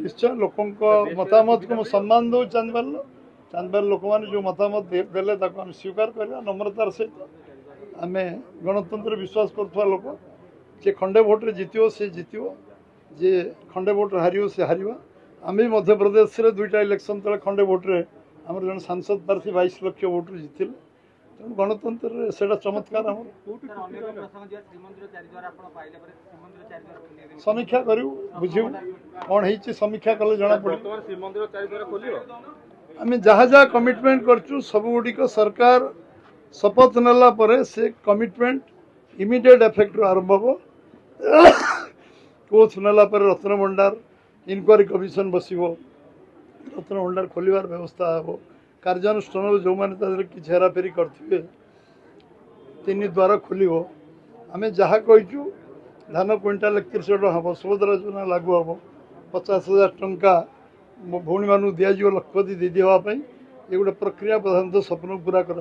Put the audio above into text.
निश्चय लोक मतामत को सम्मान दो चांदबाल लोक मैंने जो मतामत देले आम स्वीकार करवा नम्रतार सहित आम गणतंत्र विश्वास करुवा लोक जे खंडे भोट्रे जितियो से जितियो जे खंडे भोट्रे हारियो से हारिवा आम भी मध्य प्रदेश रे दुईटा इलेक्शन तले खंडे भोट्रे आम जन सांसद प्रार्थी 22 लाख भोट्रे जितिले तेणु गणतंत्र से चमत्कार आम समीक्षा करूँ बुझू कौन है समीक्षा कले जना पड़े आम जहाँ जहाँ कमिटमेंट करचु सबुगुड़िक सरकार शपथ नेला परे से कमिटमेंट इमिडिएट इफेक्ट आरंभ हो कोच नेला परे रत्न भंडार इनक्वारी कमिशन बसिबो रत्न भंडार खोलिबार व्यवस्था हो कार्यानुष्ठान जो मैंने कि हेराफेरी करते 3 द्वार खोल आम जहाँ कहीचु धान क्विंटाल 31 टका हम सुभद्रा योजना लागू हम 50,000 टंका भौणी मानू दिज्व लक्षपति दीदी हाँपाई ये गोटे प्रक्रिया प्रधानतः स्वप्न पूरा कर।